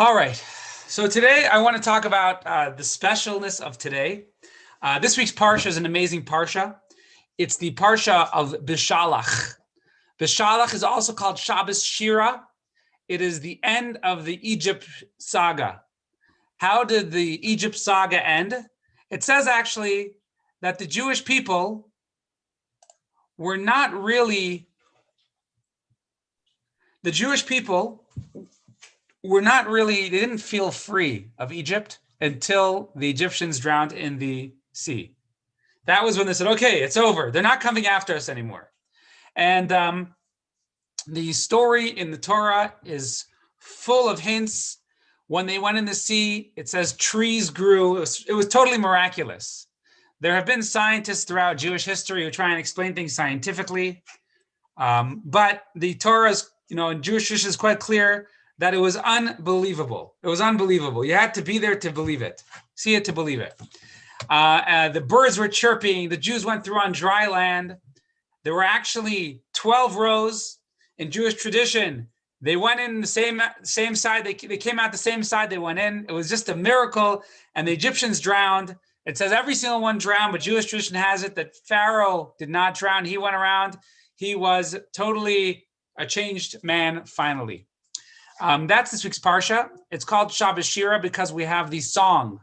All right. So today I want to talk about the specialness of today. This week's Parsha is an amazing Parsha. It's the Parsha of Bishalach. Bishalach is also called Shabbos Shira. It is the end of the Egypt saga. How did the Egypt saga end? It says actually that the Jewish people were not really, they didn't feel free of Egypt until the Egyptians drowned in the sea. That was when they said, okay, it's over. They're not coming after us anymore. And the story in the Torah is full of hints. When they went in the sea, it says trees grew. It was totally miraculous. There have been scientists throughout Jewish history who try and explain things scientifically. But the Torah is, in Jewish tradition is quite clear that it was unbelievable. It was unbelievable. You had to be there to believe it, see it to believe it. The birds were chirping. The Jews went through on dry land. There were actually 12 rows. In Jewish tradition, they went in the same side. They came out the same side they went in. It was just a miracle. And the Egyptians drowned. It says every single one drowned, but Jewish tradition has it that Pharaoh did not drown. He went around. He was totally a changed man finally. That's this week's Parsha. It's called Shabbos Shira because we have the song.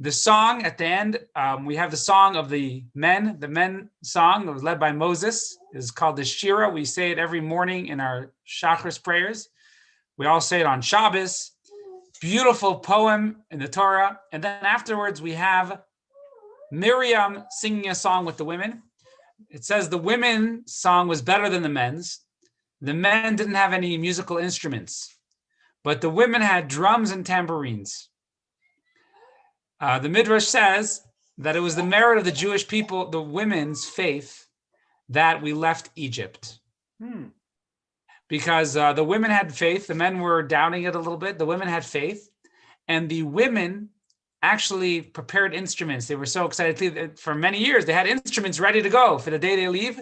The song at the end, we have the song of the men song that was led by Moses is called the Shira. We say it every morning in our Shacharis prayers. We all say it on Shabbos. Beautiful poem in the Torah. And then afterwards we have Miriam singing a song with the women. It says the women's song was better than the men's. The men didn't have any musical instruments, but the women had drums and tambourines. The Midrash says that it was the merit of the Jewish people, the women's faith, that we left Egypt. Because the women had faith. The men were doubting it a little bit. The women had faith. And the women actually prepared instruments. They were so excited. For many years, they had instruments ready to go for the day they leave.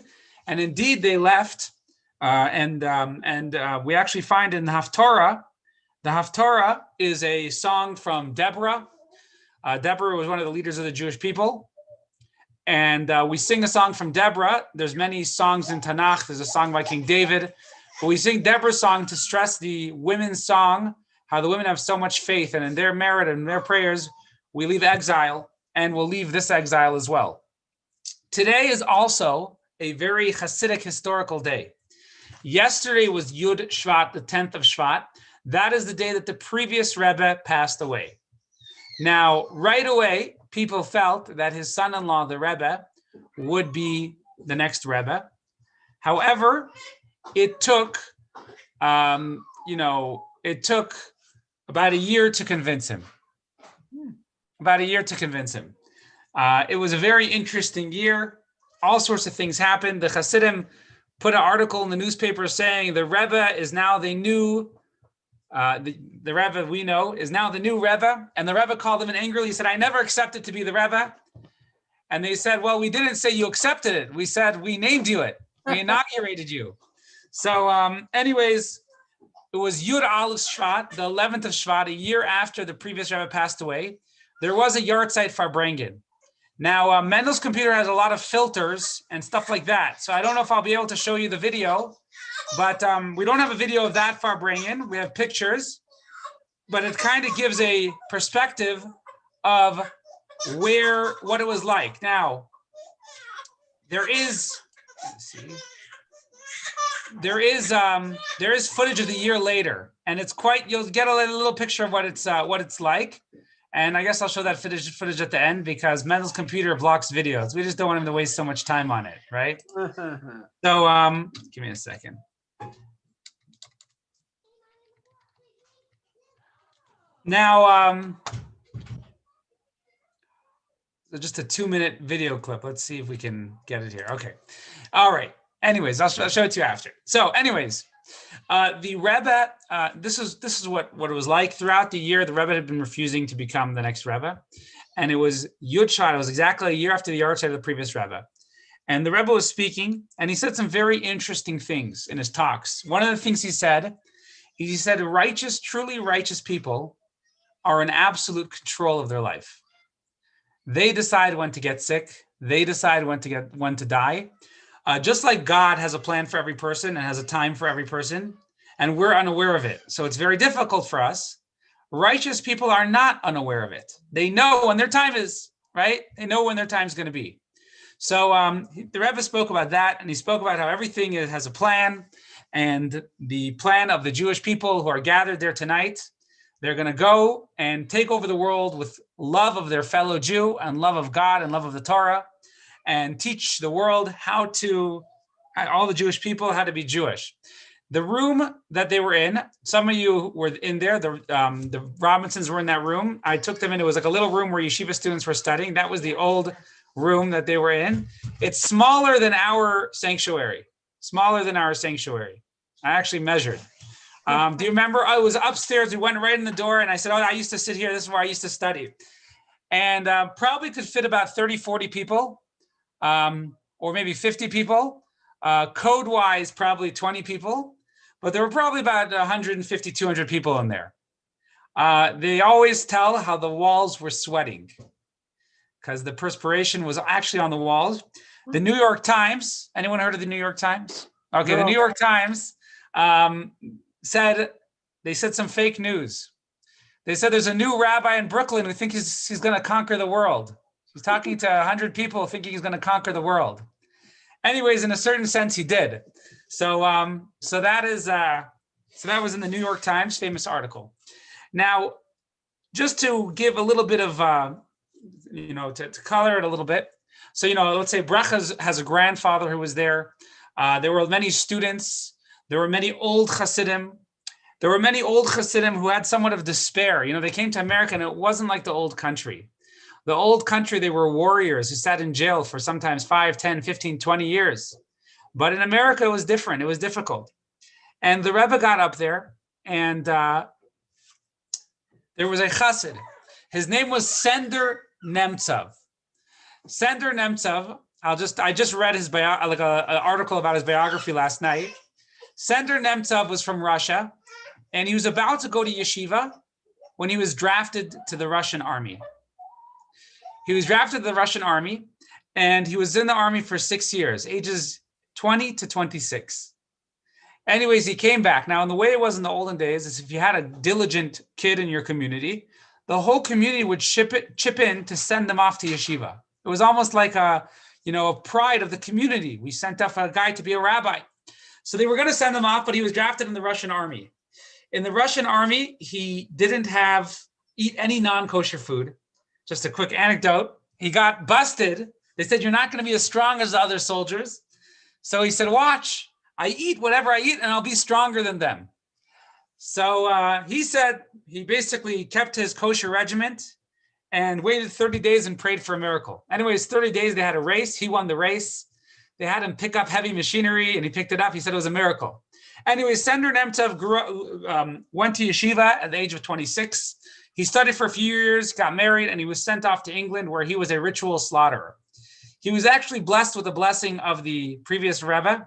And indeed, they left. And we actually find in the Haftorah is a song from Deborah. Deborah was one of the leaders of the Jewish people. And we sing a song from Deborah. There's many songs in Tanakh. There's a song by King David. But we sing Deborah's song to stress the women's song, how the women have so much faith. And in their merit and their prayers, we leave exile. And we'll leave this exile as well. Today is also a very Hasidic historical day. Yesterday was Yud Shvat, the 10th of Shvat. That is the day that the previous Rebbe passed away. Now, right away, people felt that his son-in-law, the Rebbe, would be the next Rebbe. However, it took about a year to convince him. It was a very interesting year. All sorts of things happened. The Hasidim put an article in the newspaper saying the Rebbe is now the new the Rebbe we know is now the new Rebbe, and the Rebbe called him angrily. He said, I never accepted to be the Rebbe. And they said, well, we didn't say you accepted it. We said we named you it. We inaugurated you. So anyways, it was Yud Aleph Shvat, the 11th of Shvat, a year after the previous Rebbe passed away. There was a Yartzeit Farbrengen. Now, Mendel's computer has a lot of filters and stuff like that. So I don't know if I'll be able to show you the video. But we don't have a video of that Farbrengen. We have pictures, but it kind of gives a perspective of what it was like. Now, there is footage of the year later, and it's you'll get a little picture of what it's like. And I guess I'll show that footage at the end because Mendel's computer blocks videos. We just don't want him to waste so much time on it, right? So give me a second. Now, just a 2-minute video clip. Let's see if we can get it here. Okay. All right. Anyways, I'll show it to you after. So anyways, the Rebbe, this is what it was like throughout the year. The Rebbe had been refusing to become the next Rebbe. And it was Yud Shvat. It was exactly a year after the Yartzeit of the previous Rebbe. And the Rebbe was speaking, and he said some very interesting things in his talks. One of the things he said He said, righteous, truly righteous people are in absolute control of their life. They decide when to get sick. They decide when to die. Just like God has a plan for every person and has a time for every person, and we're unaware of it. So it's very difficult for us. Righteous people are not unaware of it. They know when their time is, right? They know when their time is going to be. So the Rebbe spoke about that, and he spoke about how everything has a plan, and the plan of the Jewish people who are gathered there tonight, they're going to go and take over the world with love of their fellow Jew and love of God and love of the Torah, and teach the world all the Jewish people, how to be Jewish. The room that they were in, some of you were in there, the Robinsons were in that room. I took them in, it was like a little room where yeshiva students were studying. That was the old room that they were in. It's smaller than our sanctuary, I actually measured. Do you remember? I was upstairs, we went right in the door, and I said, I used to sit here, this is where I used to study. And probably could fit about 30, 40 people, or maybe 50 people. Code-wise, probably 20 people, but there were probably about 150, 200 people in there. They always tell how the walls were sweating because the perspiration was actually on the walls. The New York Times, anyone heard of the New York Times? Okay, no. The New York Times said some fake news. They said there's a new rabbi in Brooklyn who thinks he's going to conquer the world. He's talking to 100 people thinking he's going to conquer the world. Anyways, in a certain sense, he did. So that was in the New York Times, famous article. Now, just to give a little bit of, to color it a little bit. So, let's say Bracha has a grandfather who was there. There were many students. There were many old Hasidim. There were many old Hasidim who had somewhat of despair. They came to America and it wasn't like the old country. The old country, they were warriors who sat in jail for sometimes 5, 10, 15, 20 years. But in America, it was different. It was difficult. And the Rebbe got up there, and there was a chassid. His name was Sender Nemtsov. Sender Nemtsov, I just read his an article about his biography last night. Sender Nemtsov was from Russia, and he was about to go to yeshiva when he was drafted to the Russian army. He was drafted to the Russian army, and he was in the army for 6 years, ages 20 to 26. Anyways, he came back. Now, and the way it was in the olden days is if you had a diligent kid in your community, the whole community would chip in to send them off to yeshiva. It was almost like a pride of the community. We sent off a guy to be a rabbi. So they were going to send him off, but he was drafted in the Russian army. In the Russian army, he didn't eat any non-kosher food. Just a quick anecdote. He got busted. They said, you're not going to be as strong as the other soldiers. So he said, watch, I eat whatever I eat and I'll be stronger than them. So he said he basically kept his kosher regiment and waited 30 days and prayed for a miracle. Anyways, 30 days, they had a race. He won the race. They had him pick up heavy machinery and he picked it up. He said it was a miracle. Anyways, Sender Nemtsov went to yeshiva at the age of 26. He studied for a few years, got married, and he was sent off to England where he was a ritual slaughterer. He was actually blessed with the blessing of the previous Rebbe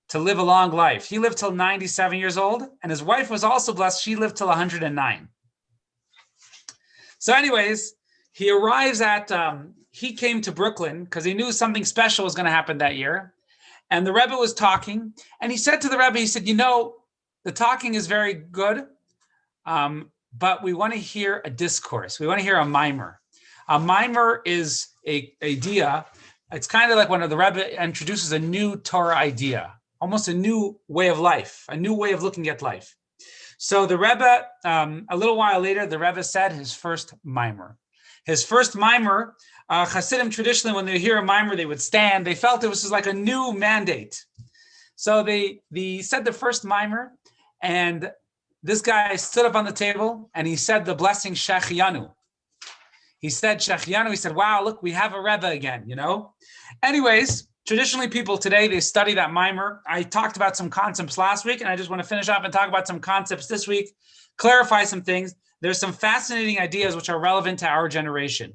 to live a long life. He lived till 97 years old, and his wife was also blessed. She lived till 109. So anyways, he arrives he came to Brooklyn because he knew something special was going to happen that year. And the Rebbe was talking, and he said to the Rebbe, he said, the talking is very good, but we want to hear a discourse. We want to hear a mimer. A mimer is a idea. It's kind of like when the Rebbe introduces a new Torah idea, almost a new way of life, a new way of looking at life. So the Rebbe, a little while later, the Rebbe said his first mimer. His first mimer, Hasidim traditionally, when they hear a mimer, they would stand. They felt it was like a new mandate. So they said the first mimer, and this guy stood up on the table and he said the blessing Shechianu. He said Shechianu. He said, wow, look, we have a Rebbe again, Anyways, traditionally people today, they study that mimer. I talked about some concepts last week, and I just want to finish up and talk about some concepts this week, clarify some things. There's some fascinating ideas which are relevant to our generation.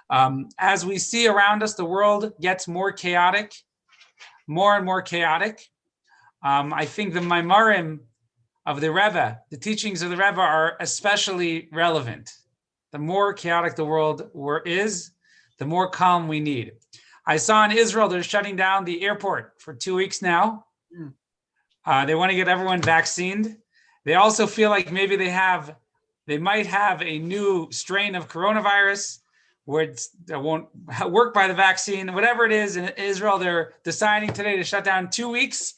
As we see around us, the world gets more chaotic, more and more chaotic. I think the Maimarim of the Rebbe, the teachings of the Rebbe are especially relevant. The more chaotic the world is, the more calm we need. I saw in Israel, they're shutting down the airport for 2 weeks now. They want to get everyone vaccinated. They also feel like maybe they might have a new strain of coronavirus where it won't work by the vaccine. Whatever it is in Israel, they're deciding today to shut down 2 weeks,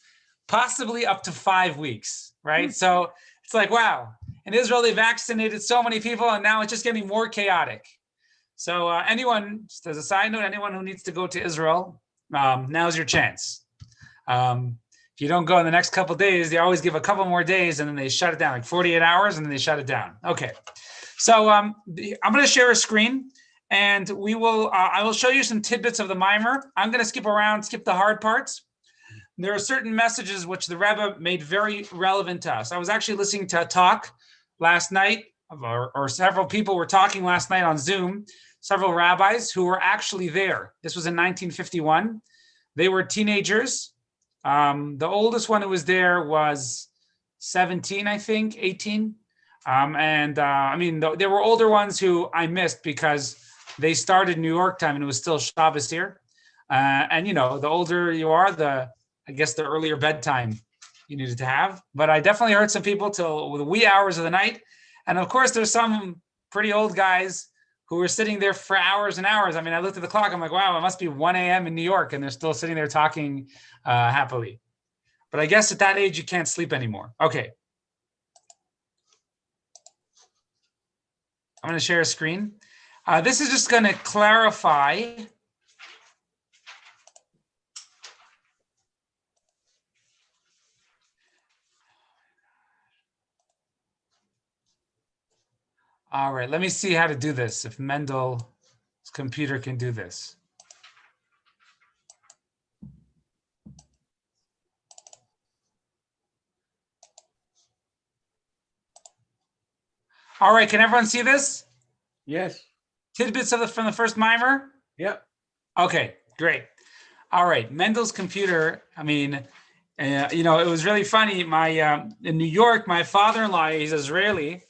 possibly up to 5 weeks, right? So it's like, wow. In Israel, they vaccinated so many people, and now it's just getting more chaotic. So anyone, just as a side note, anyone who needs to go to Israel, now's your chance. If you don't go in the next couple of days, they always give a couple more days, and then they shut it down, like 48 hours, and then they shut it down. Okay. So I'm going to share a screen, and I will show you some tidbits of the mimer. I'm going to skip the hard parts. There are certain messages which the Rebbe made very relevant to us. I was actually listening to a talk last night, or several people were talking last night on Zoom, several rabbis who were actually there. This was in 1951. They were teenagers. The oldest one who was there was 17, I think, 18. I mean, there were older ones who I missed because they started New York time and it was still Shabbos here. And, you know, the older you are, I guess the earlier bedtime you needed to have. But I definitely heard some people till the wee hours of the night. And of course, there's some pretty old guys who were sitting there for hours and hours. I mean, I looked at the clock. I'm like, wow, it must be 1 a.m. in New York. And they're still sitting there talking happily. But I guess at that age, you can't sleep anymore. Okay. I'm going to share a screen. This is just going to clarify. All right, let me see how to do this, if Mendel's computer can do this. All right, can everyone see this? Yes. Tidbits from the first mimer? Yep. Okay, great. All right, Mendel's computer, I mean, you know, it was really funny. In New York, my father-in-law, he's Israeli,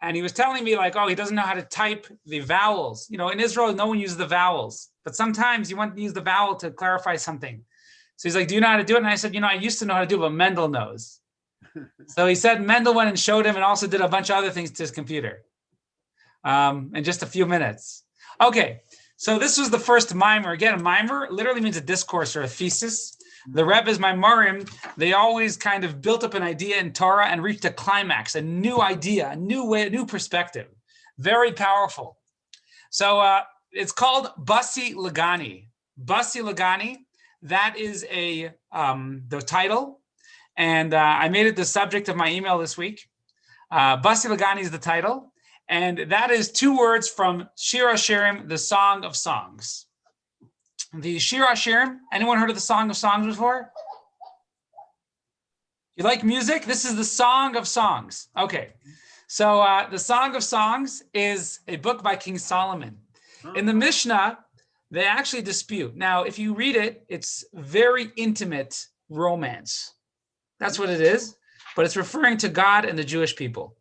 and he was telling me like, oh, he doesn't know how to type the vowels. You know, in Israel, no one uses the vowels, but sometimes you want to use the vowel to clarify something. So he's like, do you know how to do it? And I said, you know, I used to know how to do it, but Mendel knows. So he said Mendel went and showed him and also did a bunch of other things to his computer in just a few minutes. Okay, so this was the first mimer. Again, a mimer literally means a discourse or a thesis. The Rebbe's Maimarim, they always kind of built up an idea in Torah and reached a climax, a new idea, a new way, a new perspective. Very powerful. So it's called basi lgani. Basi lgani, that is the title. And I made it the subject of my email this week. Basi lgani is the title. And that is 2 words from Shir HaShirim, the Song of Songs. The Shir HaShirim, anyone heard of the Song of Songs before? You like music? This is the Song of Songs. Okay. So the Song of Songs is a book by King Solomon. In the Mishnah, they actually dispute. Now, if you read it, it's very intimate romance. That's what it is. But it's referring to God and the Jewish people.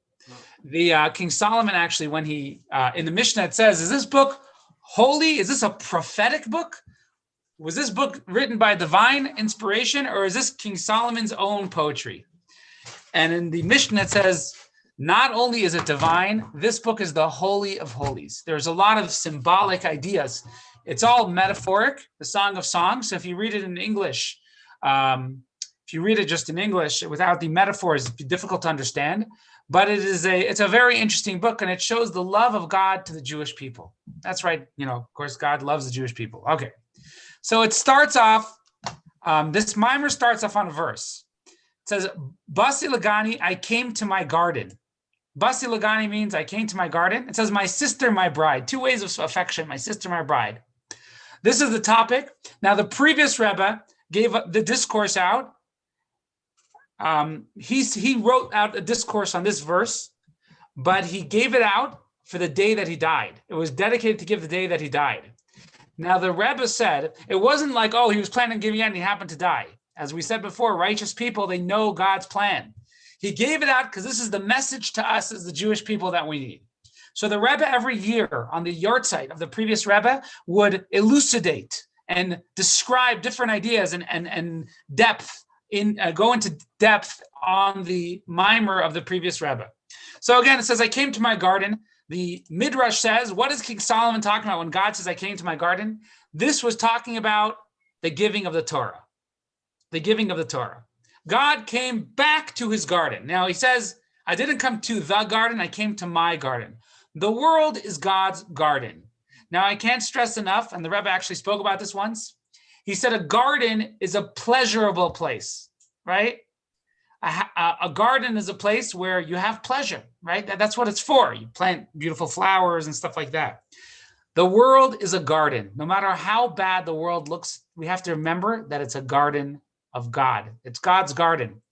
The King Solomon actually, when he, in the Mishnah, it says, is this book holy? Is this a prophetic book? Was this book written by divine inspiration, or is this King Solomon's own poetry? And in the Mishnah, it says, not only is it divine, this book is the Holy of Holies. There's a lot of symbolic ideas. It's all metaphoric, the Song of Songs. So if you read it in English, if you read it just in English without the metaphors, it'd be difficult to understand. But it's a very interesting book, and it shows the love of God to the Jewish people. That's right. You know, of course, God loves the Jewish people. Okay. So it starts off, this mimer starts off on a verse. It says, basi lgani, I came to my garden. Basi lgani means I came to my garden. It says, my sister, my bride. 2 ways of affection, my sister, my bride. This is the topic. Now, the previous Rebbe gave the discourse out. He wrote out a discourse on this verse, but he gave it out for the day that he died. It was dedicated to give the day that he died. Now, the Rebbe said, it wasn't like, oh, he was planning on giving it and he happened to die. As we said before, righteous people, they know God's plan. He gave it out because this is the message to us as the Jewish people that we need. So the Rebbe every year on the yahrzeit of the previous Rebbe would elucidate and describe different ideas and depth go into depth on the mimer of the previous Rebbe. So again, it says, I came to my garden. The Midrash says, what is King Solomon talking about when God says, I came to my garden? This was talking about the giving of the Torah. The giving of the Torah. God came back to his garden. Now he says, I didn't come to the garden, I came to my garden. The world is God's garden. Now I can't stress enough, and the Rebbe actually spoke about this once. He said a garden is a pleasurable place, right? A garden is a place where you have pleasure, right? That's what it's for. You plant beautiful flowers and stuff like that. The world is a garden. No matter how bad the world looks, we have to remember that it's a garden of God. It's God's garden.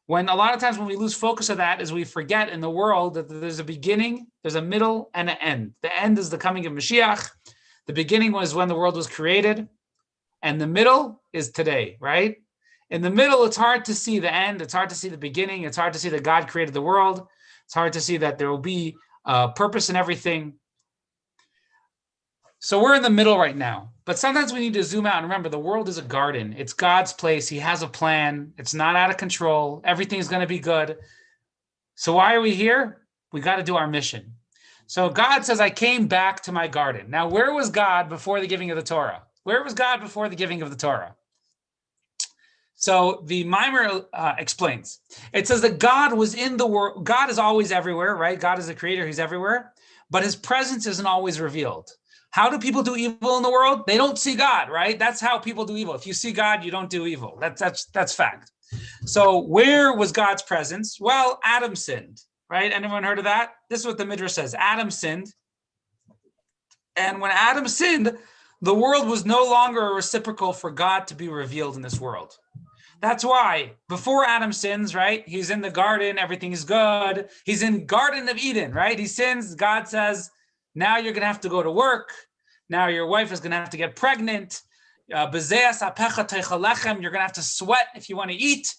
When a lot of times when we lose focus of that is we forget in the world that there's a beginning, there's a middle, and an end. The end is the coming of Mashiach. The beginning was when the world was created, and the middle is today, right? In the middle, it's hard to see the end. It's hard to see the beginning. It's hard to see that God created the world. It's hard to see that there will be purpose in everything. So we're in the middle right now. But sometimes we need to zoom out and remember the world is a garden. It's God's place. He has a plan. It's not out of control. Everything's going to be good. So why are we here? We got to do our mission. So God says, I came back to my garden. Now, where was God before the giving of the Torah? Where was God before the giving of the Torah? So the mimer explains. It says that God was in the world. God is always everywhere, right? God is the creator. He's everywhere. But his presence isn't always revealed. How do people do evil in the world? They don't see God, right? That's how people do evil. If you see God, you don't do evil. That's fact. So where was God's presence? Well, Adam sinned, right? Anyone heard of that? This is what the Midrash says. Adam sinned. And when Adam sinned, the world was no longer a reciprocal for God to be revealed in this world. That's why before Adam sins, right? He's in the garden. Everything is good. He's in Garden of Eden, right? He sins. God says, now you're going to have to go to work. Now your wife is going to have to get pregnant. You're going to have to sweat if you want to eat,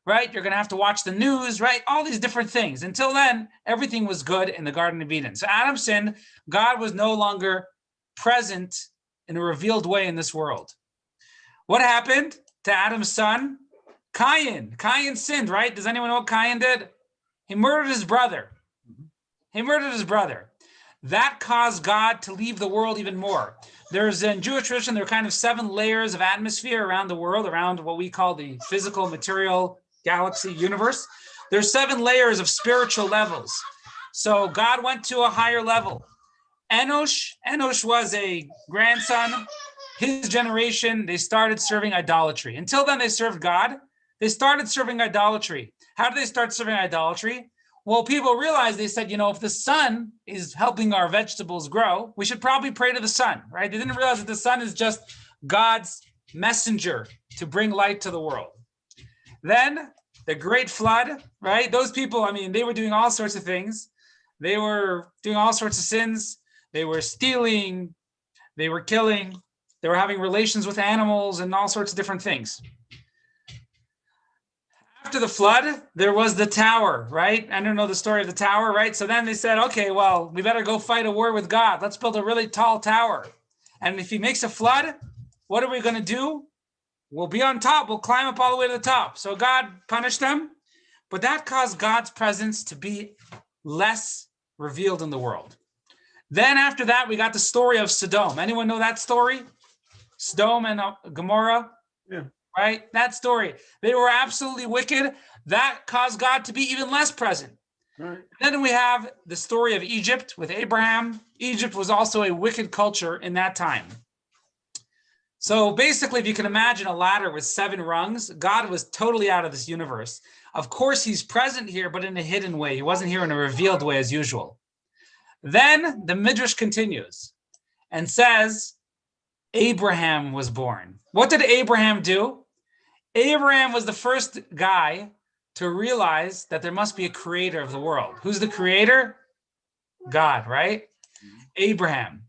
right? You're going to have to watch the news, right? All these different things. Until then, everything was good in the Garden of Eden. So Adam sinned. God was no longer present in a revealed way in this world. What happened to Adam's son? Cain. Cain sinned, right? Does anyone know what Cain did? He murdered his brother. That caused God to leave the world even more. There's in Jewish tradition, there are kind of 7 layers of atmosphere around the world, around what we call the physical, material, galaxy, universe. There's 7 layers of spiritual levels. So God went to a higher level. Enosh was a grandson. His generation, they started serving idolatry. Until then, they served God. They started serving idolatry. How did they start serving idolatry? Well, people realized, they said, if the sun is helping our vegetables grow, we should probably pray to the sun, right? They didn't realize that the sun is just God's messenger to bring light to the world. Then the great flood, right? Those people, they were doing all sorts of things. They were doing all sorts of sins. They were stealing. They were killing. They were having relations with animals and all sorts of different things. After the flood, there was the tower, right? I don't know the story of the tower, right? So then they said, okay, well, we better go fight a war with God. Let's build a really tall tower. And if he makes a flood, what are we going to do? We'll be on top. We'll climb up all the way to the top. So God punished them. But that caused God's presence to be less revealed in the world. Then after that, we got the story of Sodom. Anyone know that story? Sodom and Gomorrah? Yeah. Right? That story. They were absolutely wicked. That caused God to be even less present. Right. Then we have the story of Egypt with Abraham. Egypt was also a wicked culture in that time. So basically, if you can imagine a ladder with 7 rungs, God was totally out of this universe. Of course, he's present here, but in a hidden way. He wasn't here in a revealed way as usual. Then the Midrash continues and says, Abraham was born. What did Abraham do? Abraham was the first guy to realize that there must be a creator of the world. Who's the creator? God, right? Abraham.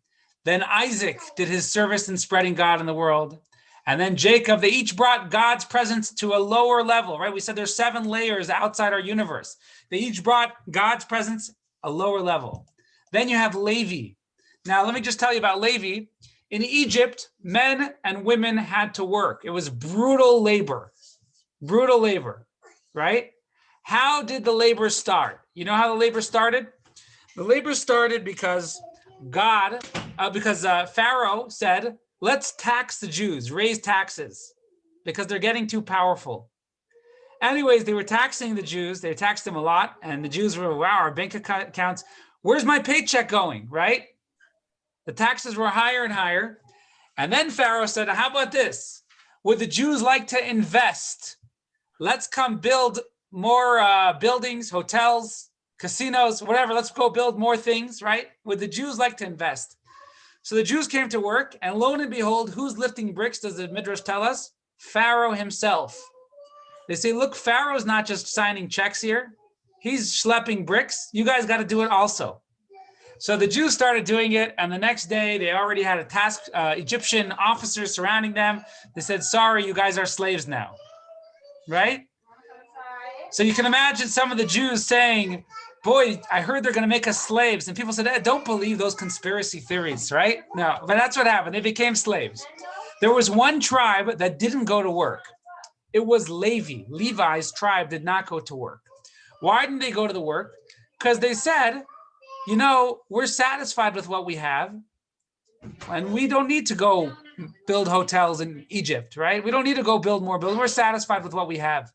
Then Isaac did his service in spreading God in the world. And then Jacob, they each brought God's presence to a lower level, right? We said there's 7 layers outside our universe. They each brought God's presence a lower level. Then you have Levi. Now, let me just tell you about Levi. In Egypt, men and women had to work. It was brutal labor, right? How did the labor start? You know how the labor started? The labor started because Pharaoh said, let's tax the Jews, raise taxes, because they're getting too powerful. Anyways, they were taxing the Jews. They taxed them a lot. And the Jews were, wow, our bank accounts, where's my paycheck going, right? The taxes were higher and higher. And then Pharaoh said, how about this? Would the Jews like to invest? Let's come build more buildings, hotels, casinos, whatever. Let's go build more things, right? Would the Jews like to invest? So the Jews came to work, and lo and behold, who's lifting bricks, does the Midrash tell us? Pharaoh himself. They say, look, Pharaoh's not just signing checks here. He's schlepping bricks. You guys got to do it also. So the Jews started doing it, and the next day they already had a task, Egyptian officers surrounding them. They said, sorry, you guys are slaves now, right? So you can imagine some of the Jews saying, boy, I heard they're going to make us slaves. And people said, don't believe those conspiracy theories, right? No, but that's what happened. They became slaves. There was one tribe that didn't go to work. It was Levi. Levi's tribe did not go to work. Why didn't they go to the work? Because they said, you know, we're satisfied with what we have, and we don't need to go build hotels in Egypt, right? We don't need to go build more buildings. We're satisfied with what we have.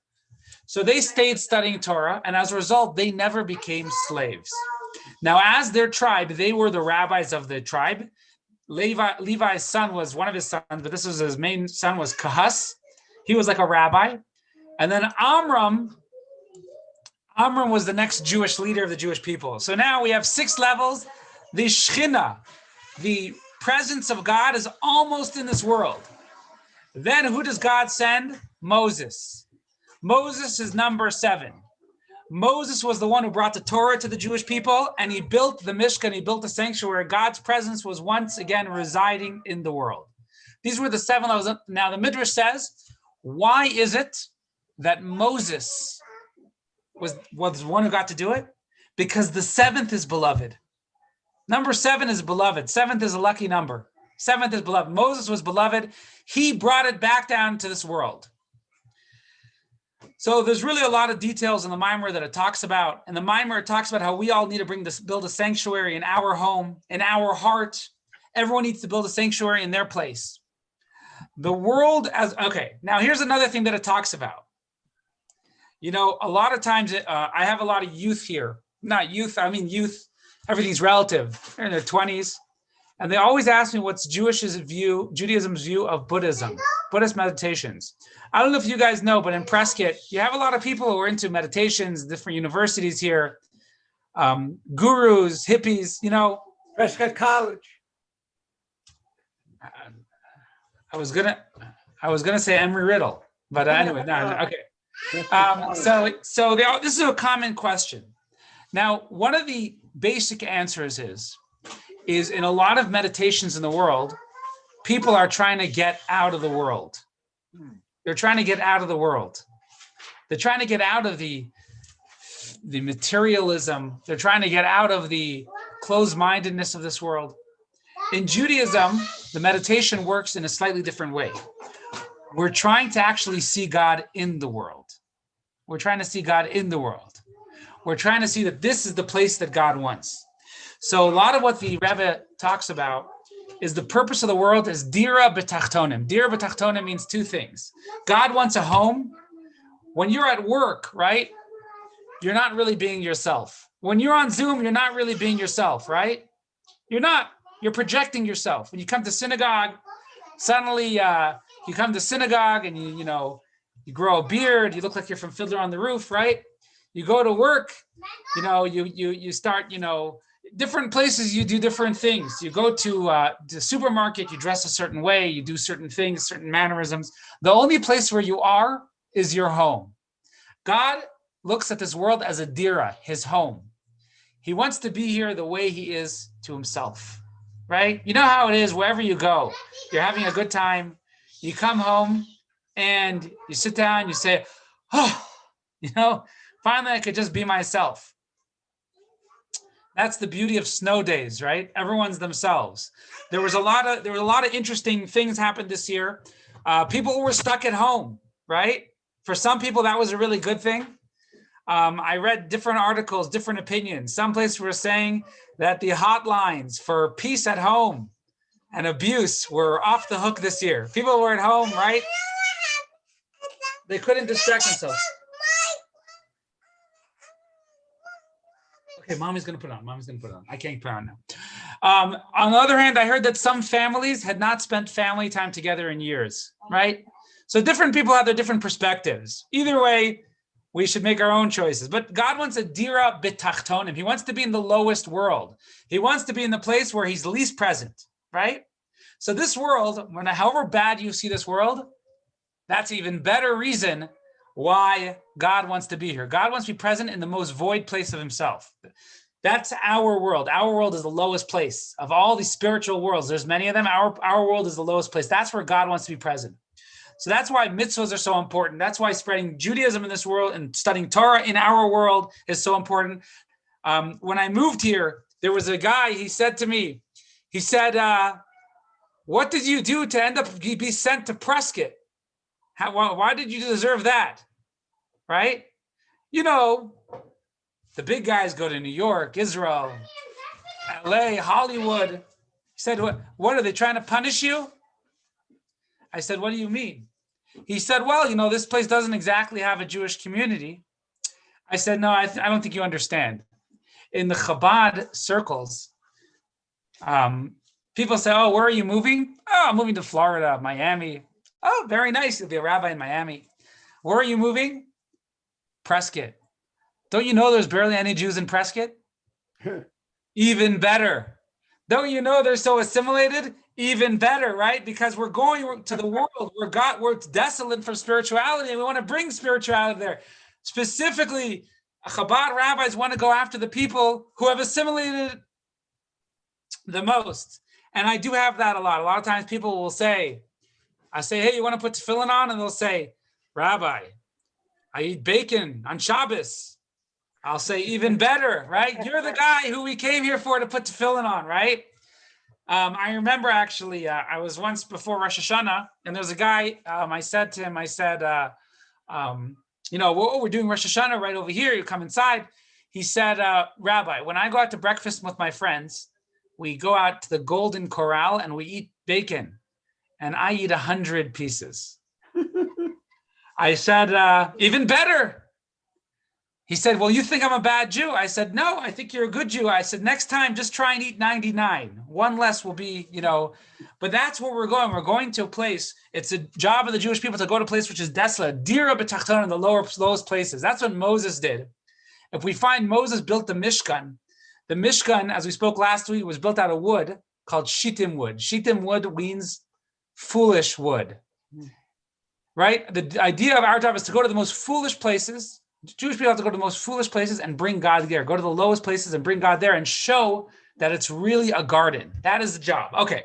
So they stayed studying Torah, and as a result, they never became slaves. Now, as their tribe, they were the rabbis of the tribe. Levi's son was one of his sons, but this was his main son was Kahas. He was like a rabbi. And then Amram was the next Jewish leader of the Jewish people. So now we have 6 levels. The Shekhinah, the presence of God, is almost in this world. Then who does God send? Moses. Moses is number 7. Moses was the one who brought the Torah to the Jewish people, and he built the Mishkan, he built the sanctuary. God's presence was once again residing in the world. These were the 7 levels. Now the Midrash says, why is it that Moses was the one who got to do it? Because the 7th is beloved. Number 7 is beloved. 7th is a lucky number. 7th is beloved. Moses was beloved. He brought it back down to this world. So there's really a lot of details in the Mimer that it talks about. And the Mimer, it talks about how we all need to build a sanctuary in our home, in our heart. Everyone needs to build a sanctuary in their place. The world now here's another thing that it talks about. You know, a lot of times I have a lot of youth here. Not youth, I mean youth, everything's relative. They're in their 20s. And they always ask me what's Judaism's view of Buddhism, Buddhist meditations. I don't know if you guys know, but in Prescott, you have a lot of people who are into meditations, different universities here, gurus, hippies, you know. Prescott College. I was gonna say Emory Riddle, but anyway, no, okay. This is a common question. Now, one of the basic answers is in a lot of meditations in the world, people are trying to get out of the world. They're trying to get out of the world. They're trying to get out of the materialism. They're trying to get out of the closed-mindedness of this world. In Judaism, the meditation works in a slightly different way. We're trying to actually see God in the world. We're trying to see God in the world. We're trying to see that this is the place that God wants. So a lot of what the Rebbe talks about is the purpose of the world is dira b'tachtonim. Dira b'tachtonim means 2 things. God wants a home. When you're at work, right, you're not really being yourself. When you're on Zoom, you're not really being yourself, right? You're not. You're projecting yourself. When you come to synagogue, suddenly you come to synagogue and you grow a beard. You look like you're from Fiddler on the Roof, right? You go to work, you start, different places, you do different things. You go to the supermarket, you dress a certain way, you do certain things, certain mannerisms. The only place where you are is your home. God looks at this world as a dira, his home. He wants to be here the way he is to himself, right? You know how it is wherever you go. You're having a good time. You come home and you sit down, you say, oh, finally I could just be myself. That's the beauty of snow days, right? Everyone's themselves. There was a lot of interesting things happened this year. People were stuck at home, right? For some people, that was a really good thing. I read different articles, different opinions. Some places were saying that the hotlines for peace at home and abuse were off the hook this year. People were at home, right? They couldn't distract themselves. Okay, mommy's gonna put it on. I can't put it on now. On the other hand, I heard that some families had not spent family time together in years, right? So different people have their different perspectives. Either way, we should make our own choices. But God wants a dira b'tachtonim. He wants to be in the lowest world. He wants to be in the place where he's least present, right? So this world, however bad you see this world, that's even better reason why God wants to be here. God wants to be present in the most void place of himself. That's our world. Our world is the lowest place of all these spiritual worlds. There's many of them. Our world is the lowest place. That's where God wants to be present. So that's why mitzvahs are so important. That's why spreading Judaism in this world and studying Torah in our world is so important. When I moved here, there was a guy, he said to me, what did you do to end up be sent to Prescott? Why did you deserve that? Right? The big guys go to New York, Israel, LA, Hollywood. He said, what are they trying to punish you? I said, what do you mean? He said, well, this place doesn't exactly have a Jewish community. I said, no, I don't think you understand. In the Chabad circles, people say, oh, where are you moving? Oh, I'm moving to Florida, Miami. Oh, very nice. You'll be a rabbi in Miami. Where are you moving? Prescott. Don't you know there's barely any Jews in Prescott? Even better. Don't you know they're so assimilated? Even better, right? Because we're going to the world we're desolate for spirituality, and we want to bring spirituality there. Specifically, Chabad rabbis want to go after the people who have assimilated the most. And I do have that a lot. A lot of times people will say, hey, you want to put tefillin on? And they'll say, Rabbi, I eat bacon on Shabbos. I'll say, even better, right? You're the guy who we came here for to put tefillin on, right? I remember actually, I was once before Rosh Hashanah, and there's a guy, I said to him, we're doing Rosh Hashanah right over here. You come inside. He said, Rabbi, when I go out to breakfast with my friends, we go out to the Golden Corral and we eat bacon, and I eat 100 pieces. I said, even better. He said, well, you think I'm a bad Jew? I said, no, I think you're a good Jew. I said, next time, just try and eat 99. One less will be, but that's where we're going. We're going to a place. It's a job of the Jewish people to go to a place which is desolate, dira b'tachton, in the lowest places. That's what Moses did. If we find Moses built the Mishkan, as we spoke last week, was built out of wood called shittim wood. Shittim wood means foolish wood, right? The idea of our job is to go to the most foolish places. Jewish people have to go to the most foolish places and bring God there. Go to the lowest places and bring God there and show that it's really a garden. That is the job. Okay.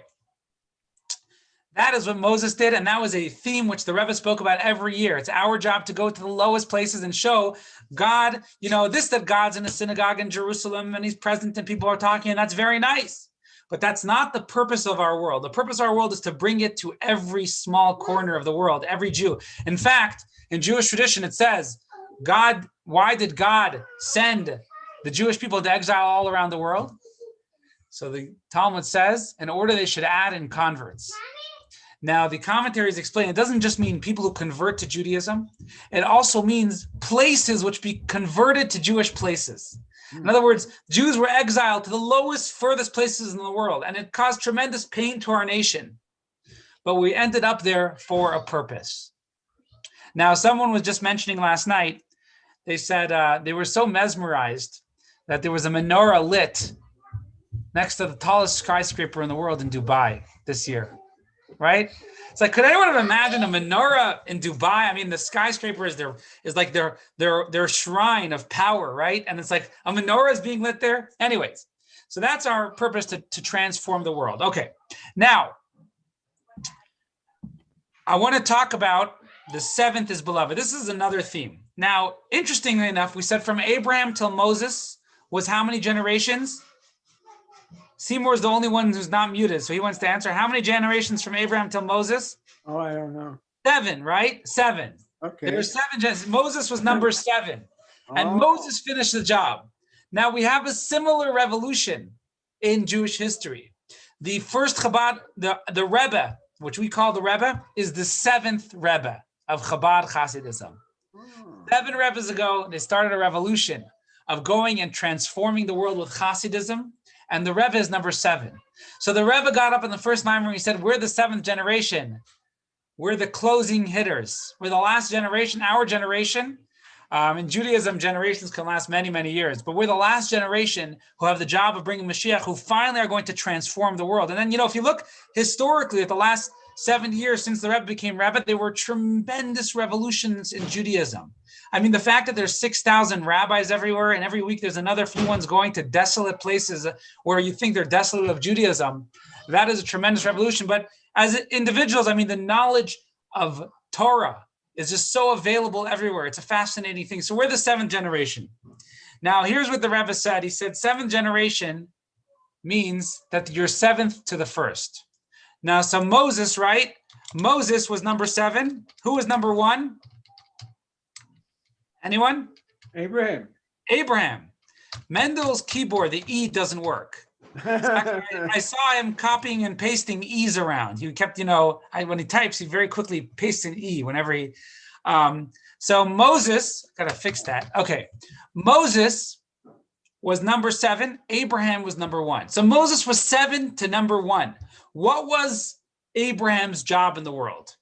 That is what Moses did, and that was a theme which the Rebbe spoke about every year. It's our job to go to the lowest places and show God, that God's in a synagogue in Jerusalem and he's present and people are talking, and that's very nice. But that's not the purpose of our world. The purpose of our world is to bring it to every small corner of the world, every Jew. In fact, in Jewish tradition, it says, why did God send the Jewish people to exile all around the world? So the Talmud says, in order they should add in converts. Now, the commentaries explain, it doesn't just mean people who convert to Judaism. It also means places which be converted to Jewish places. In other words, Jews were exiled to the lowest, furthest places in the world, and it caused tremendous pain to our nation. But we ended up there for a purpose. Now, someone was just mentioning last night, they said they were so mesmerized that there was a menorah lit next to the tallest skyscraper in the world in Dubai this year, right? It's like, could anyone have imagined a menorah in Dubai? I mean, the skyscraper is like their shrine of power, right? And it's like a menorah is being lit there. Anyways, so that's our purpose, to transform the world. Okay, now, I want to talk about the seventh is beloved. This is another theme. Now, interestingly enough, we said from Abraham till Moses was how many generations? Seymour's the only one who's not muted, so he wants to answer. How many generations from Abraham till Moses? Oh, I don't know. 7, right? 7. Okay. There were 7 generations. Moses was number 7. And Moses finished the job. Now we have a similar revolution in Jewish history. The first Chabad, the Rebbe, which we call the Rebbe, is the 7th Rebbe of Chabad Hasidism. 7 Rebbes ago, they started a revolution of going and transforming the world with Hasidism, and the Rebbe is number 7. So the Rebbe got up in the first line where he said, we're the 7th generation. We're the closing hitters. We're the last generation, our generation. In Judaism, generations can last many, many years, but we're the last generation who have the job of bringing Mashiach, who finally are going to transform the world. And then, if you look historically at the last 70 years since the Rebbe became Rebbe, there were tremendous revolutions in Judaism. I mean, the fact that there's 6,000 rabbis everywhere, and every week there's another few ones going to desolate places where you think they're desolate of Judaism, that is a tremendous revolution. But as individuals, I mean, the knowledge of Torah is just so available everywhere. It's a fascinating thing. So we're the 7th generation. Now, here's what the Rebbe said. He said, 7th generation means that you're 7th to the 1st. Now, so Moses, right? Moses was number 7. Who was number 1? Anyone? Abraham. Abraham. Mendel's keyboard, the E doesn't work. I saw him copying and pasting E's around. He kept, when he types, he very quickly pastes an E whenever he. So Moses, gotta fix that. Okay, Moses was number 7. Abraham was number 1. So Moses was 7 to number 1. What was Abraham's job in the world?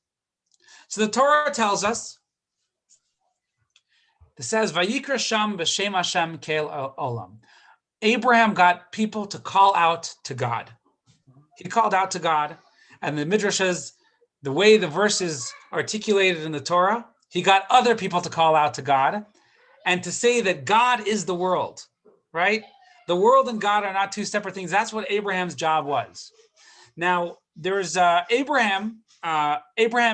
So the Torah tells us. It says, "Vayikra sham b'shem Hashem kel olam." Abraham got people to call out to God. He called out to God, and the Midrash says, the way the verse is articulated in the Torah, he got other people to call out to God and to say that God is the world, right? The world and God are not two separate things. That's what Abraham's job was. Now, there's Abraham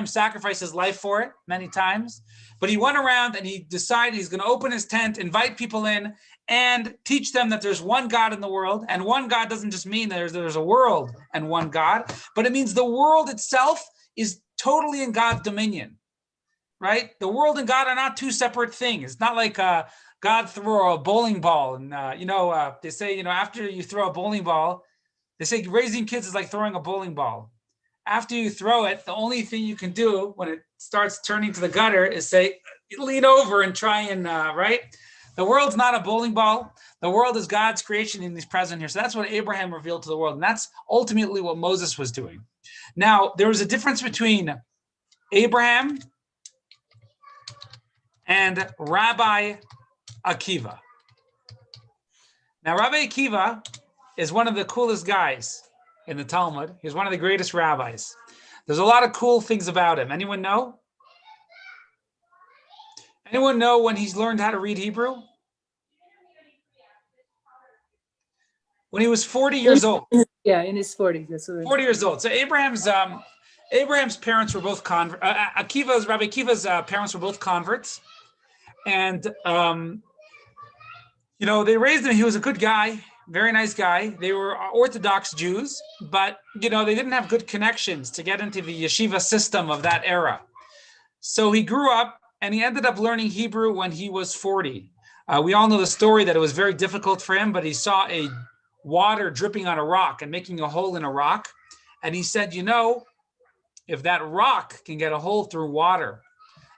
sacrificed his life for it many times, but he went around and he decided he's going to open his tent, invite people in, and teach them that there's one God in the world. And one God doesn't just mean there's a world and one God, but it means the world itself is totally in God's dominion, right? The world and God are not two separate things. It's not like God threw a bowling ball. And, they say, after you throw a bowling ball, they say raising kids is like throwing a bowling ball. After you throw it, the only thing you can do when it starts turning to the gutter is say, lean over and try and, right? The world's not a bowling ball. The world is God's creation and he's present here. So that's what Abraham revealed to the world. And that's ultimately what Moses was doing. Now, there was a difference between Abraham and Rabbi Akiva. Now, Rabbi Akiva is one of the coolest guys in the Talmud. He's one of the greatest rabbis. There's a lot of cool things about him. Anyone know? Anyone know when he's learned how to read Hebrew? When he was 40 years old. Yeah, in his 40s. That's what 40 years old. So Abraham's parents were both converts. Rabbi Akiva's parents were both converts. And, they raised him. He was a good guy, very nice guy. They were Orthodox Jews, but, they didn't have good connections to get into the yeshiva system of that era. So he grew up and he ended up learning Hebrew when he was 40. We all know the story that it was very difficult for him, but he saw a water dripping on a rock and making a hole in a rock. And he said, if that rock can get a hole through water,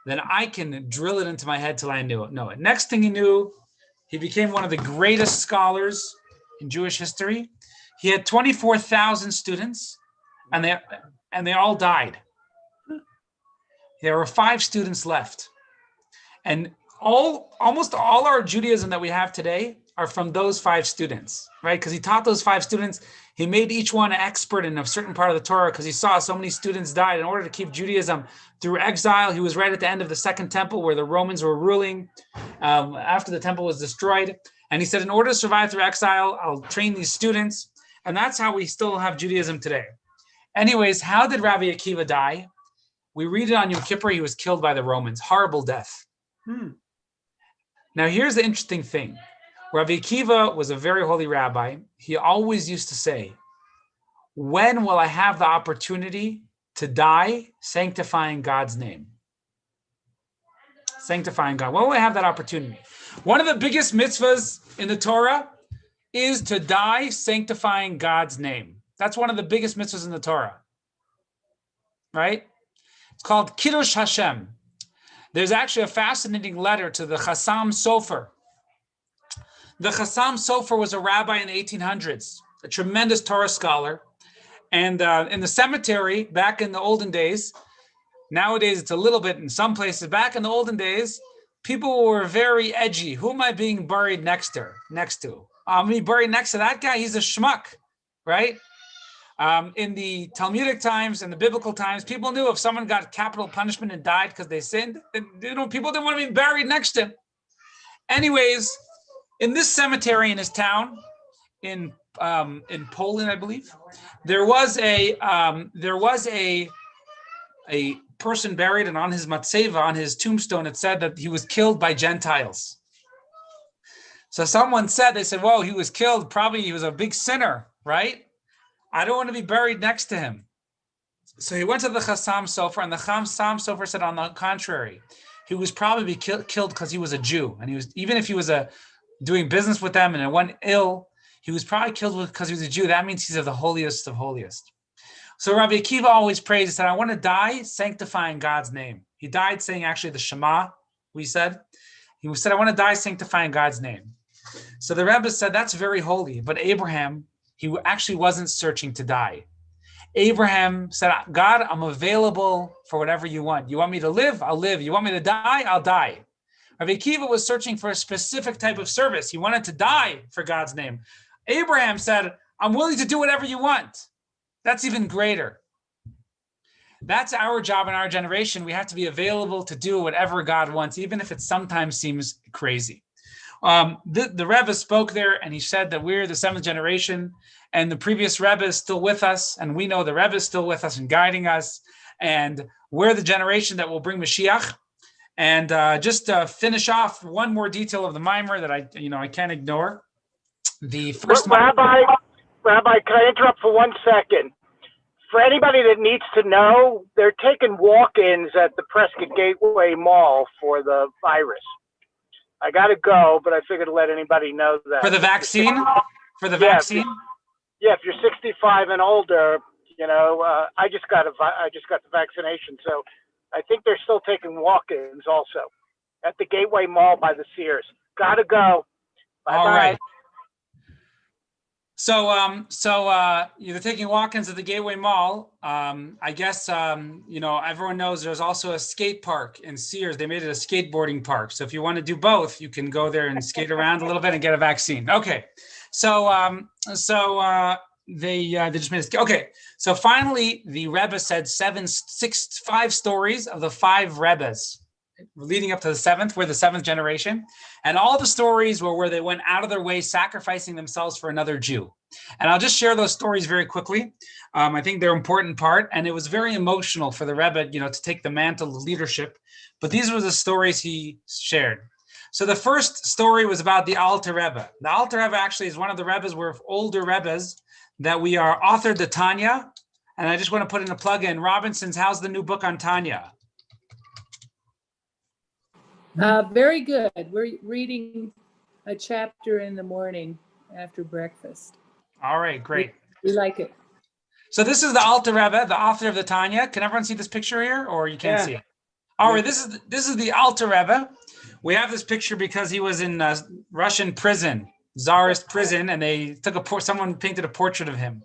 then I can drill it into my head till I know it. Next thing he knew, he became one of the greatest scholars in Jewish history. He had 24,000 students, and they all died. There were 5 students left. And almost all our Judaism that we have today are from those 5 students, right? Because he taught those 5 students. He made each one an expert in a certain part of the Torah because he saw so many students died. In order to keep Judaism through exile, he was right at the end of the Second Temple where the Romans were ruling after the temple was destroyed. And he said, in order to survive through exile, I'll train these students. And that's how we still have Judaism today. Anyways, how did Rabbi Akiva die? We read it on Yom Kippur, he was killed by the Romans. Horrible death. Now, here's the interesting thing. Rabbi Akiva was a very holy rabbi. He always used to say, when will I have the opportunity to die sanctifying God's name? Sanctifying God. When will I have that opportunity? One of the biggest mitzvahs in the Torah is to die sanctifying God's name. That's one of the biggest mitzvahs in the Torah. Right? It's called Kiddush Hashem. There's actually a fascinating letter to the Chassam Sofer. The Chassam Sofer was a rabbi in the 1800s, a tremendous Torah scholar. And in the cemetery, back in the olden days, nowadays it's a little bit in some places, back in the olden days, people were very edgy. Who am I being buried next to? I'm going to be buried next to that guy. He's a schmuck, right? In the Talmudic times and the biblical times, people knew if someone got capital punishment and died because they sinned, people didn't want to be buried next to him. Anyways, in this cemetery in his town, in Poland, I believe, there was a person buried, and on his matzeva, on his tombstone, it said that he was killed by Gentiles. So someone said, whoa, he was killed. Probably he was a big sinner, right? I don't want to be buried next to him. So he went to the Chassam Sofer, and the Chassam Sofer said, on the contrary, he was probably killed because he was a Jew, and he was, even if he was doing business with them and it went ill, he was probably killed because he was a Jew. That means he's of the holiest of holiest. So Rabbi Akiva always prays. He said, I want to die sanctifying God's name. He died saying actually the Shema, we said. He said, I want to die sanctifying God's name. So the Rebbe said, that's very holy. But Abraham, he actually wasn't searching to die. Abraham said, God, I'm available for whatever you want. You want me to live? I'll live. You want me to die? I'll die. Rabbi Akiva was searching for a specific type of service. He wanted to die for God's name. Abraham said, I'm willing to do whatever you want. That's even greater. That's our job in our generation. We have to be available to do whatever God wants, even if it sometimes seems crazy. The Rebbe spoke there, and he said that we're the seventh generation, and the previous Rebbe is still with us, and we know the Rebbe is still with us and guiding us, and we're the generation that will bring Mashiach. And just to finish off, one more detail of the mimer that I can't ignore. The first Rabbi, can I interrupt for 1 second? For anybody that needs to know, they're taking walk-ins at the Prescott Gateway Mall for the virus. I got to go, but I figured to let anybody know that. For the vaccine? Vaccine? Yeah, if you're 65 and older, I just got the vaccination, so I think they're still taking walk-ins also at the Gateway Mall by the Sears. Got to go. Bye-bye. All right. So you're taking walk-ins at the Gateway Mall. I guess everyone knows there's also a skate park in Sears. They made it a skateboarding park. So if you want to do both, you can go there and skate around a little bit and get a vaccine. Okay. So they just made it. Okay. So finally, the Rebbe said 5 stories of the 5 Rebbes leading up to the 7th. We're the 7th generation. And all the stories were where they went out of their way, sacrificing themselves for another Jew. And I'll just share those stories very quickly. I think they're an important part. And it was very emotional for the Rebbe, to take the mantle of leadership. But these were the stories he shared. So the first story was about the Alter Rebbe. The Alter Rebbe actually is one of the Rebbes. We're older Rebbes that we are authored the Tanya. And I just want to put in a plug in. Robinson's, how's the new book on Tanya? Very good. We're reading a chapter in the morning after breakfast. All right, great. We like it. So this is the Alter Rebbe, the author of the Tanya. Can everyone see this picture here, or you can't see it? All right, this is the Alter Rebbe. We have this picture because he was in Russian prison, Tsarist prison, and they someone painted a portrait of him.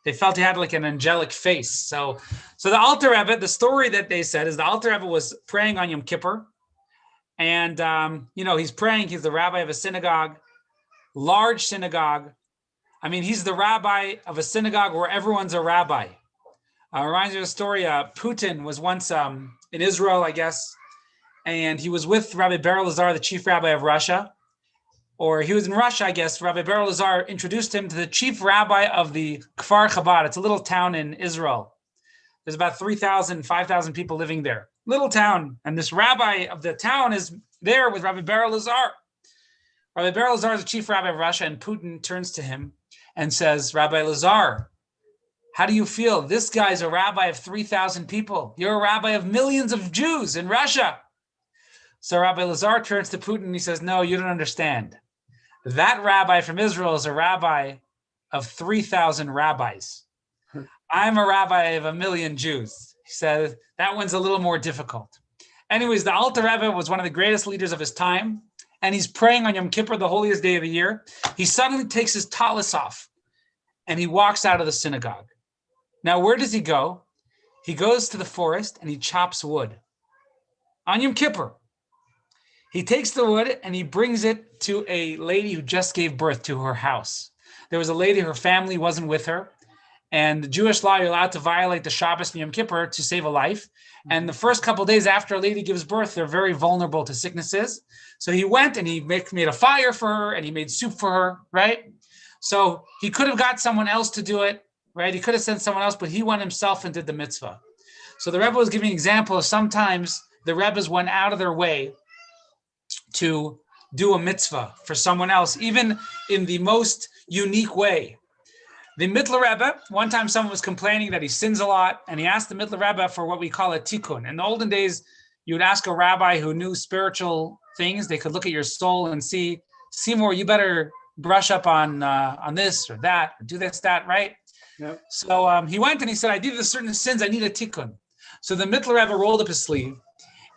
They felt he had like an angelic face. So the Alter Rebbe, the story that they said is the Alter Rebbe was praying on Yom Kippur. And, he's praying. He's the rabbi of a synagogue, large synagogue. I mean, he's the rabbi of a synagogue where everyone's a rabbi. Reminds me of a story. Putin was once in Israel, I guess, and he was with Rabbi Ber Lazar, the chief rabbi of Russia. Or he was in Russia, I guess. Rabbi Ber Lazar introduced him to the chief rabbi of the Kfar Chabad. It's a little town in Israel. There's about 3,000, 5,000 people living there. Little town. And this rabbi of the town is there with Rabbi Ber Lazar. Rabbi Ber Lazar is the chief rabbi of Russia, and Putin turns to him and says, Rabbi Lazar, how do you feel? This guy's a rabbi of 3,000 people. You're a rabbi of millions of Jews in Russia. So Rabbi Lazar turns to Putin and he says, no, you don't understand. That rabbi from Israel is a rabbi of 3,000 rabbis. I'm a rabbi of 1,000,000 Jews. He said, that one's a little more difficult. Anyways, the Alter Rebbe was one of the greatest leaders of his time, and he's praying on Yom Kippur, the holiest day of the year. He suddenly takes his tallis off, and he walks out of the synagogue. Now, where does he go? He goes to the forest, and he chops wood. On Yom Kippur, he takes the wood, and he brings it to a lady who just gave birth to her house. There was a lady, her family wasn't with her. And the Jewish law, you're allowed to violate the Shabbos and Yom Kippur to save a life. And the first couple of days after a lady gives birth, they're very vulnerable to sicknesses. So he went and he made a fire for her and he made soup for her, right? So he could have got someone else to do it, right? He could have sent someone else, but he went himself and did the mitzvah. So the Rebbe was giving an example of sometimes the Rebbes went out of their way to do a mitzvah for someone else, even in the most unique way. The Mittler Rebbe, one time someone was complaining that he sins a lot, and he asked the Mittler Rebbe for what we call a tikkun. In the olden days, you would ask a rabbi who knew spiritual things. They could look at your soul and see, Seymour, you better brush up on this or that, or do this, that, right? Yep. So he went and he said, I did certain sins, I need a tikkun. So the Mittler Rebbe rolled up his sleeve,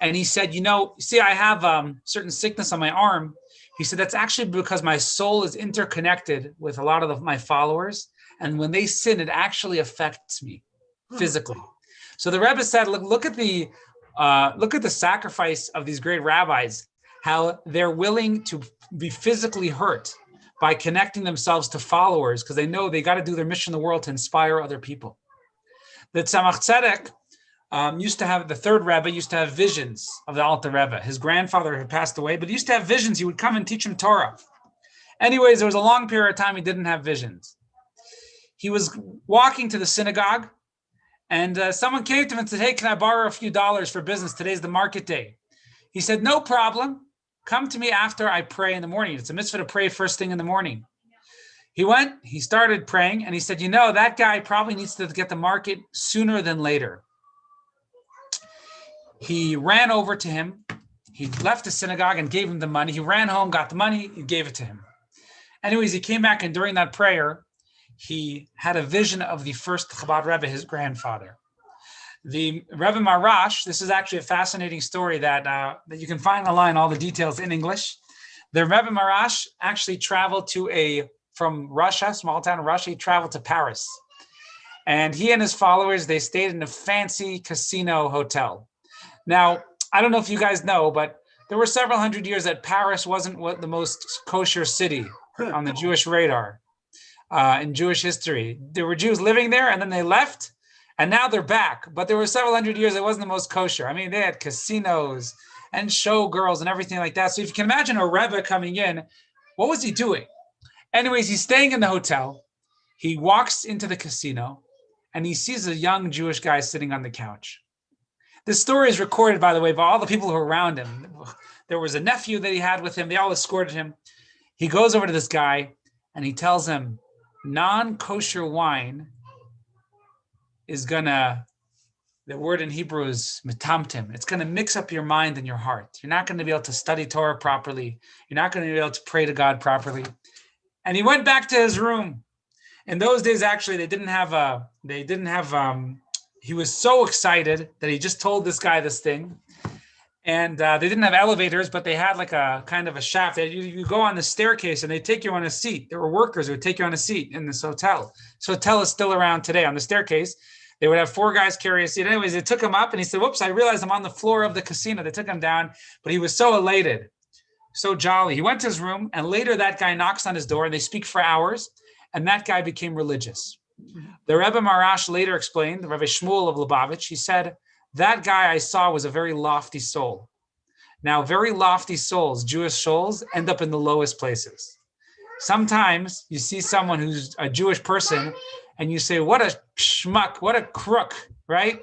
and he said, see, I have certain sickness on my arm. He said, that's actually because my soul is interconnected with a lot of my followers. And when they sin, it actually affects me physically. So the Rebbe said, look at the sacrifice of these great rabbis, how they're willing to be physically hurt by connecting themselves to followers because they know they got to do their mission in the world to inspire other people. The Tzemach Tzedek used to have, the third Rebbe used to have visions of the Alter Rebbe. His grandfather had passed away, but he used to have visions. He would come and teach him Torah. Anyways, there was a long period of time he didn't have visions. He was walking to the synagogue, and someone came to him and said, hey, can I borrow a few dollars for business? Today's the market day. He said, no problem. Come to me after I pray in the morning. It's a mitzvah to pray first thing in the morning. He went, he started praying, and he said, that guy probably needs to get the market sooner than later. He ran over to him. He left the synagogue and gave him the money. He ran home, got the money, he gave it to him. Anyways, he came back, and during that prayer, he had a vision of the first Chabad Rebbe, his grandfather. The Rebbe Marash, this is actually a fascinating story that you can find online, all the details in English. The Rebbe Marash actually traveled from Russia, small town in Russia, he traveled to Paris. And he and his followers, they stayed in a fancy casino hotel. Now, I don't know if you guys know, but there were several hundred years that Paris wasn't the most kosher city on the Jewish radar. In Jewish history. There were Jews living there and then they left and now they're back. But there were several hundred years it wasn't the most kosher. I mean, they had casinos and showgirls and everything like that. So if you can imagine a Rebbe coming in, what was he doing? Anyways, he's staying in the hotel. He walks into the casino and he sees a young Jewish guy sitting on the couch. This story is recorded, by the way, by all the people who are around him. There was a nephew that he had with him. They all escorted him. He goes over to this guy and he tells him, non-kosher wine is gonna, the word in Hebrew is metamtim. It's gonna mix up your mind and your heart. You're not gonna be able to study Torah properly. You're not gonna be able to pray to God properly. And he went back to his room. In those days, actually, he was so excited that he just told this guy this thing. And they didn't have elevators, but they had like a kind of a shaft. You go on the staircase and they take you on a seat. There were workers who would take you on a seat in this hotel. This hotel is still around today. On the staircase, they would have 4 guys carry a seat. Anyways, they took him up and he said, whoops, I realized I'm on the floor of the casino. They took him down, but he was so elated, so jolly. He went to his room and later that guy knocks on his door and they speak for hours and that guy became religious. The Rebbe Marash later explained, the Rebbe Shmuel of Lubavitch, he said, that guy I saw was a very lofty soul. Now, very lofty souls, Jewish souls, end up in the lowest places. Sometimes you see someone who's a Jewish person and you say, what a schmuck, what a crook. right?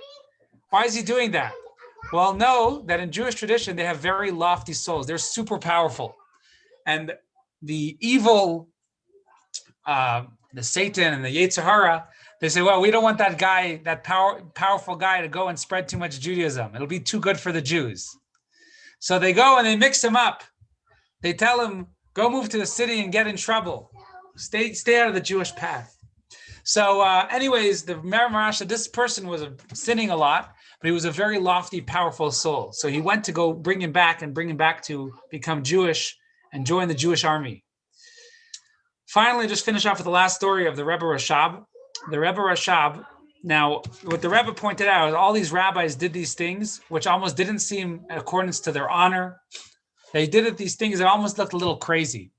Why is he doing that? Well, know that in Jewish tradition, they have very lofty souls. They're super powerful. And the evil, the Satan and the Yetzer Hara, they say, well, we don't want that guy, that powerful guy to go and spread too much Judaism. It'll be too good for the Jews. So they go and they mix him up. They tell him, go move to the city and get in trouble. Stay out of the Jewish path. So anyways, the Marash said this person was sinning a lot, but he was a very lofty, powerful soul. So he went to go bring him back to become Jewish and join the Jewish army. Finally, just finish off with the last story of the Rebbe Rashab. The Rebbe Rashab, now what the Rebbe pointed out is all these rabbis did these things, which almost didn't seem in accordance to their honor. They did these things that almost looked a little crazy.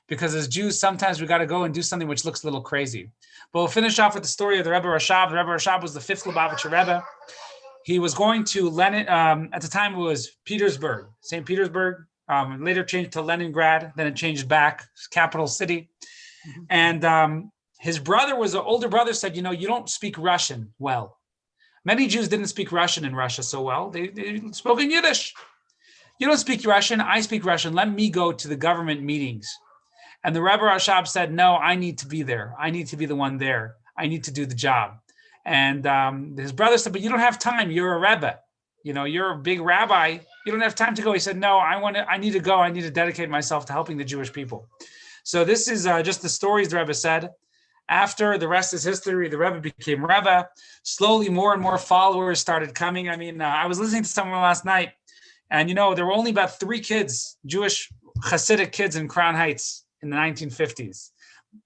Because as Jews, sometimes we got to go and do something which looks a little crazy. But we'll finish off with the story of the Rebbe Rashab. The Rebbe Rashab was the fifth Lubavitcher Rebbe. He was going to Lenin, at the time it was Petersburg, St. Petersburg, later changed to Leningrad, then it changed back, capital city. And his brother was an older brother said, you don't speak Russian well. Many Jews didn't speak Russian in Russia so well. They spoke in Yiddish. You don't speak Russian, I speak Russian. Let me go to the government meetings. And the Rebbe Rashab said, no, I need to be there. I need to be the one there. I need to do the job. And his brother said, but you don't have time. You're a Rebbe. You're a big rabbi. You don't have time to go. He said, no, I need to go. I need to dedicate myself to helping the Jewish people. So this is just the stories the Rebbe said. After the rest is history, the Rebbe became Rebbe. Slowly, more and more followers started coming. I mean, I was listening to someone last night, and there were only about 3 kids, Jewish Hasidic kids in Crown Heights in the 1950s.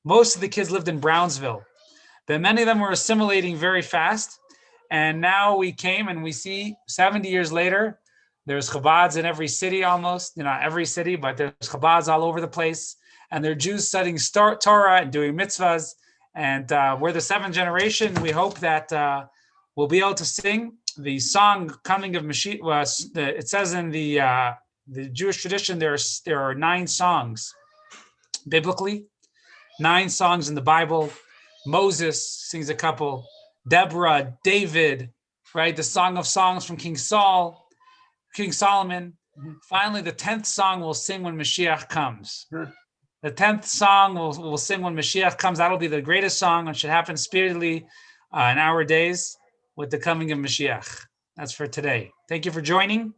Most of the kids lived in Brownsville, but many of them were assimilating very fast. And now we came and we see 70 years later, there's Chabads in every city almost, not every city, but there's Chabads all over the place. And they're Jews studying Torah and doing mitzvahs. And we're the 7th generation. We hope that we'll be able to sing the song "Coming of Mashiach." It says in the Jewish tradition there are 9 songs biblically, 9 songs in the Bible. Moses sings a couple. Deborah, David, right? The Song of Songs from King Solomon. Finally, the 10th song we'll sing when Mashiach comes. The 10th song we'll sing when Mashiach comes. That'll be the greatest song and should happen speedily in our days with the coming of Mashiach. That's for today. Thank you for joining.